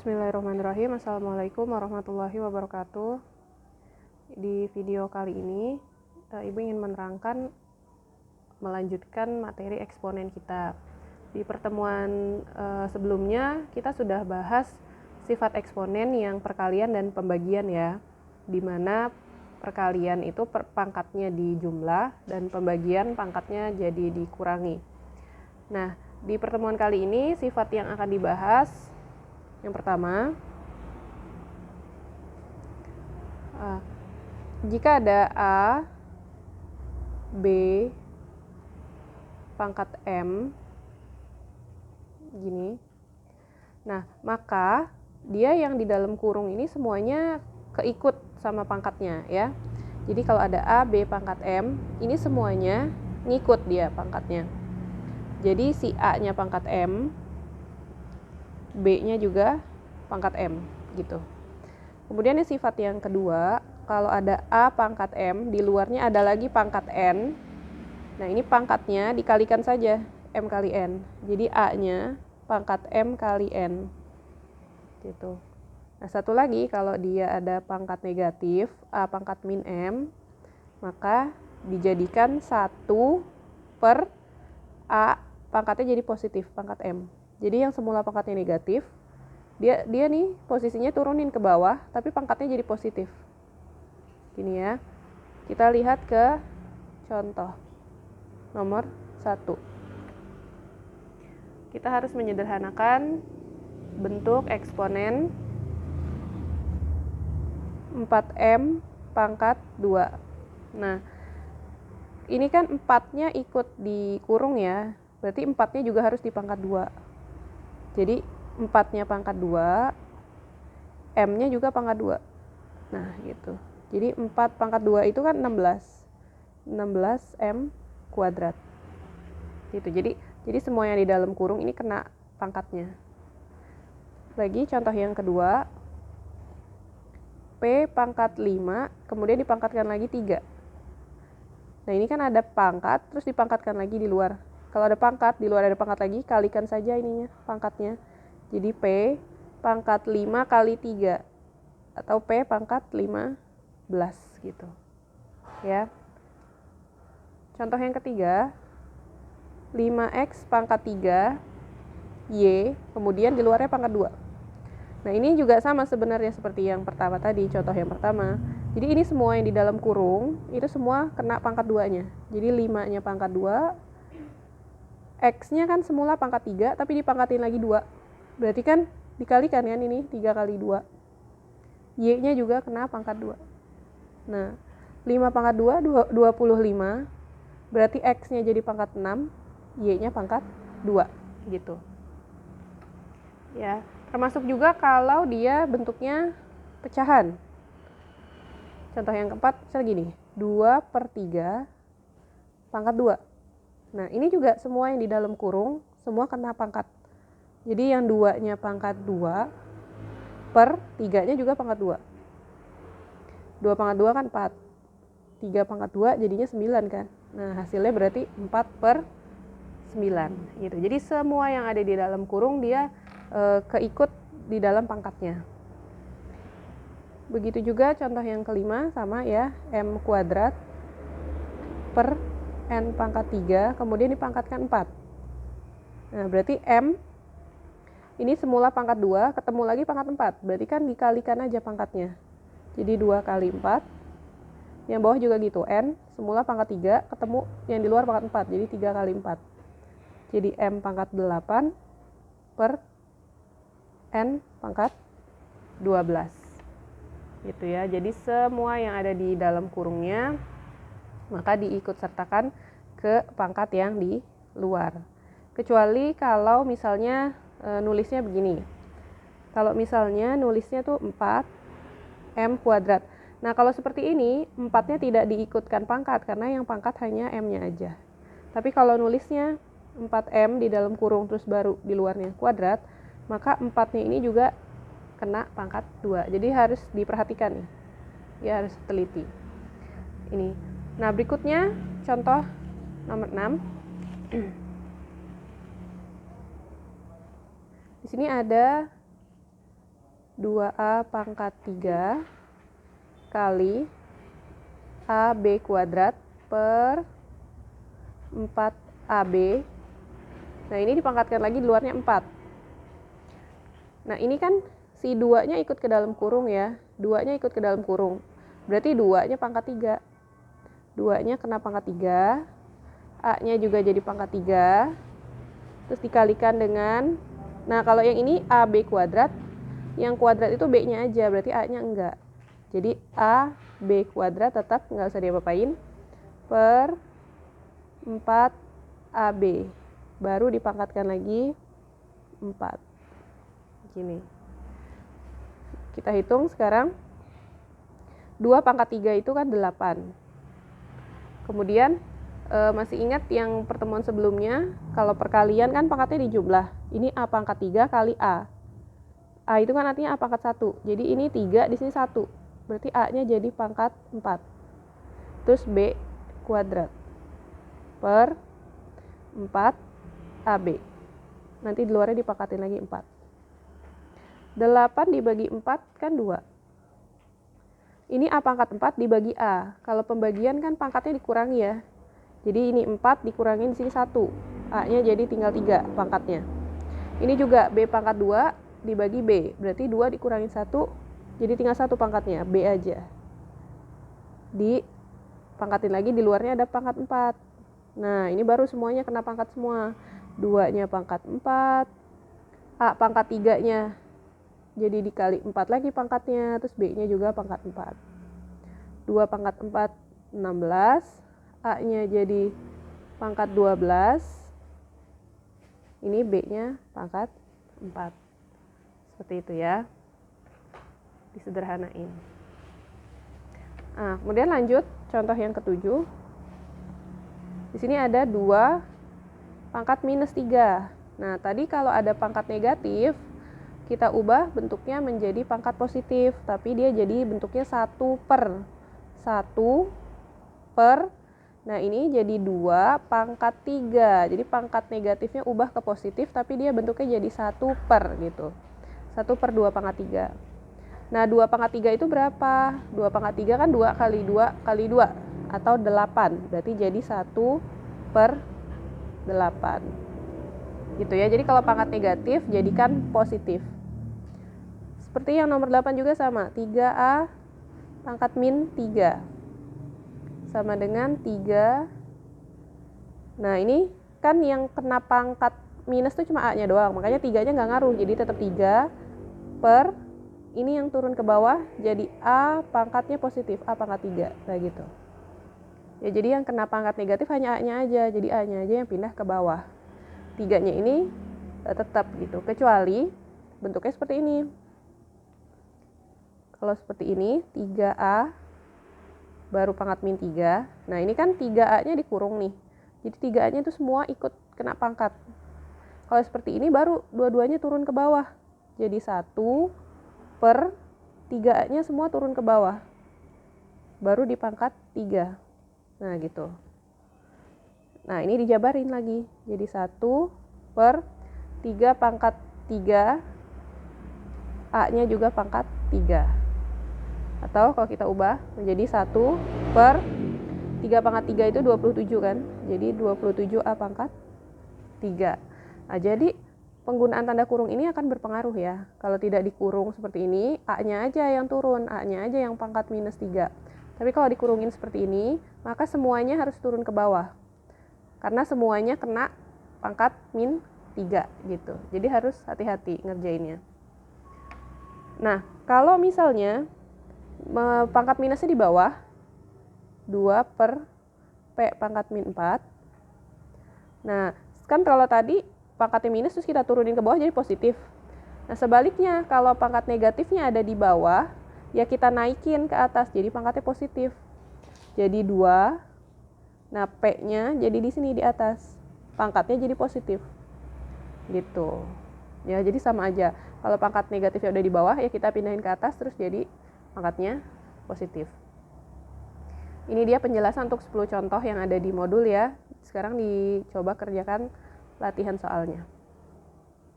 Bismillahirrahmanirrahim. Assalamualaikum warahmatullahi wabarakatuh. Di video kali ini, Ibu ingin melanjutkan materi eksponen kita. Di pertemuan sebelumnya, kita sudah bahas sifat eksponen yang perkalian dan pembagian ya, di mana perkalian itu pangkatnya dijumlah dan pembagian pangkatnya jadi dikurangi. Nah, di pertemuan kali ini sifat yang akan dibahas yang pertama, jika ada A, B, pangkat M, gini. Nah, maka dia yang di dalam kurung ini semuanya keikut sama pangkatnya ya. Jadi kalau ada A, B, pangkat M, ini semuanya ngikut dia pangkatnya. Jadi si A-nya pangkat M, B-nya juga pangkat M gitu. Kemudian ini sifat yang kedua, kalau ada A pangkat M, di luarnya ada lagi pangkat N. Nah, ini pangkatnya dikalikan saja M kali N. Jadi A-nya pangkat M kali N. Gitu. Nah, satu lagi kalau dia ada pangkat negatif, A pangkat min M, maka dijadikan 1 per A pangkatnya jadi positif, pangkat M. Jadi yang semula pangkatnya negatif, dia nih posisinya turunin ke bawah, tapi pangkatnya jadi positif. Gini ya. Kita lihat ke contoh nomor 1. Kita harus menyederhanakan bentuk eksponen 4M pangkat 2. Nah, ini kan 4-nya ikut dikurung ya, berarti 4-nya juga harus di pangkat 2. Jadi 4-nya pangkat 2, M-nya juga pangkat 2. Nah, gitu. Jadi 4 pangkat 2 itu kan 16. 16 M kuadrat. Gitu. Jadi semua yang di dalam kurung ini kena pangkatnya. Lagi contoh yang kedua. P pangkat 5, kemudian dipangkatkan lagi 3. Nah, ini kan ada pangkat, terus dipangkatkan lagi di luar. Kalau ada pangkat, di luar ada pangkat lagi, kalikan saja ininya, pangkatnya. Jadi P pangkat 5 kali 3. Atau P pangkat 15 gitu. Ya. Contoh yang ketiga, 5X pangkat 3, Y, kemudian di luarnya pangkat 2. Nah, ini juga sama sebenarnya seperti yang pertama tadi, contoh yang pertama. Jadi ini semua yang di dalam kurung, itu semua kena pangkat 2-nya. Jadi 5-nya pangkat 2, X-nya kan semula pangkat 3, tapi dipangkatin lagi 2. Berarti kan dikalikan kan ini, 3 kali 2. Y-nya juga kena pangkat 2. Nah, 5 pangkat 2, 25. Berarti X-nya jadi pangkat 6, Y-nya pangkat 2. Gitu. Ya, termasuk juga kalau dia bentuknya pecahan. Contoh yang keempat, misalnya gini, 2/3 pangkat 2. Nah, ini juga semua yang di dalam kurung, semua kena pangkat. Jadi yang 2-nya pangkat 2, per 3-nya juga pangkat 2. 2 pangkat 2 kan 4. 3 pangkat 2 jadinya 9 kan. Nah, hasilnya berarti 4/9. Gitu. Jadi semua yang ada di dalam kurung dia keikut di dalam pangkatnya. Begitu juga contoh yang kelima, sama ya, M kuadrat per N pangkat 3, kemudian dipangkatkan 4. Nah, berarti M ini semula pangkat 2, ketemu lagi pangkat 4. Berarti kan dikalikan aja pangkatnya. Jadi 2 kali 4. Yang bawah juga gitu, N semula pangkat 3, ketemu yang di luar pangkat 4. Jadi 3 kali 4. Jadi M pangkat 8 per N pangkat 12. Gitu ya. Jadi semua yang ada di dalam kurungnya maka diikut sertakan ke pangkat yang di luar. Kecuali kalau misalnya nulisnya begini. Kalau misalnya nulisnya tuh 4M kuadrat. Nah, kalau seperti ini 4-nya tidak diikutkan pangkat karena yang pangkat hanya M-nya aja. Tapi kalau nulisnya 4M di dalam kurung terus baru di luarnya kuadrat, maka 4-nya ini juga kena pangkat 2. Jadi harus diperhatikan nih. Ya, harus teliti. Ini. Nah, berikutnya contoh nomor 6. Di sini ada 2A pangkat 3 kali AB kuadrat per 4AB. Nah, ini dipangkatkan lagi di luarnya 4. Nah, ini kan si 2-nya ikut ke dalam kurung ya. 2-nya ikut ke dalam kurung. Berarti 2-nya pangkat 3. 2-nya kena pangkat 3. A-nya juga jadi pangkat 3. Terus dikalikan dengan, nah kalau yang ini AB kuadrat, yang kuadrat itu B-nya aja, berarti A-nya enggak. Jadi AB kuadrat tetap nggak usah diapa-apain, per 4AB. Baru dipangkatkan lagi 4. Gini. Kita hitung sekarang. 2 pangkat 3 itu kan 8. Kemudian masih ingat yang pertemuan sebelumnya, kalau perkalian kan pangkatnya dijumlah. Ini A pangkat 3 kali A. A itu kan artinya A pangkat 1. Jadi ini 3, di sini 1. Berarti A-nya jadi pangkat 4. Terus B kuadrat per 4AB. Nanti di luarnya dipangkatin lagi 4. 8 dibagi 4 kan 2. Ini A pangkat 4 dibagi A. Kalau pembagian kan pangkatnya dikurangi ya. Jadi ini 4 dikurangin di sini 1. A-nya jadi tinggal 3 pangkatnya. Ini juga B pangkat 2 dibagi B. Berarti 2 dikurangin 1, jadi tinggal 1 pangkatnya, B aja. Dipangkatin lagi, di luarnya ada pangkat 4. Nah, ini baru semuanya kena pangkat semua. 2-nya pangkat 4. A pangkat 3-nya jadi dikali 4 lagi pangkatnya, terus B-nya juga pangkat 4. 2 pangkat 4, 16. A-nya jadi pangkat 12. Ini B-nya pangkat 4. Seperti itu ya. Disederhanain. Nah, kemudian lanjut contoh yang ke-7. Di sini ada 2 pangkat minus 3. Nah, tadi kalau ada pangkat negatif, kita ubah bentuknya menjadi pangkat positif, tapi dia jadi bentuknya 1 per 1 per, nah ini jadi 2 pangkat 3. Jadi pangkat negatifnya ubah ke positif, tapi dia bentuknya jadi 1 per gitu. 1 per 2 pangkat 3. Nah, 2 pangkat 3 itu berapa? 2 pangkat 3 kan 2 kali 2 kali 2, atau 8. Berarti jadi 1 per 8. Gitu ya. Jadi kalau pangkat negatif, jadikan positif. Seperti yang nomor 8 juga sama. 3A pangkat min 3. Sama dengan 3. Nah, ini kan yang kena pangkat minus itu cuma A-nya doang. Makanya 3-nya nggak ngaruh. Jadi tetap 3 per, ini yang turun ke bawah, jadi A pangkatnya positif. A pangkat 3. Kayak gitu. Ya, jadi yang kena pangkat negatif hanya A-nya aja. Jadi A-nya aja yang pindah ke bawah. 3-nya ini tetap gitu. Kecuali bentuknya seperti ini. Kalau seperti ini, 3A baru pangkat min 3. Nah, ini kan 3A-nya dikurung nih. Jadi 3A-nya itu semua ikut kena pangkat. Kalau seperti ini baru dua-duanya turun ke bawah. Jadi 1 per 3A-nya semua turun ke bawah. Baru di pangkat 3. Nah, gitu. Nah, ini dijabarin lagi. Jadi 1 per 3 pangkat 3. A-nya juga pangkat 3. Atau kalau kita ubah menjadi 1 per 3 pangkat 3 itu 27 kan. Jadi 27A pangkat 3. Nah, jadi penggunaan tanda kurung ini akan berpengaruh ya. Kalau tidak dikurung seperti ini, A-nya aja yang turun, A-nya aja yang pangkat minus 3. Tapi kalau dikurungin seperti ini, maka semuanya harus turun ke bawah. Karena semuanya kena pangkat min 3 gitu. Jadi harus hati-hati ngerjainnya. Nah, kalau misalnya pangkat minusnya di bawah, 2 per P pangkat min 4. Nah, kan kalau tadi pangkatnya minus terus kita turunin ke bawah jadi positif. Nah, sebaliknya kalau pangkat negatifnya ada di bawah, ya kita naikin ke atas jadi pangkatnya positif. Jadi 2. Nah, P-nya jadi di sini di atas. Pangkatnya jadi positif. Gitu. Ya, jadi sama aja. Kalau pangkat negatifnya udah di bawah, ya kita pindahin ke atas terus jadi pangkatnya positif. Ini dia penjelasan untuk 10 contoh yang ada di modul ya. Sekarang dicoba kerjakan latihan soalnya.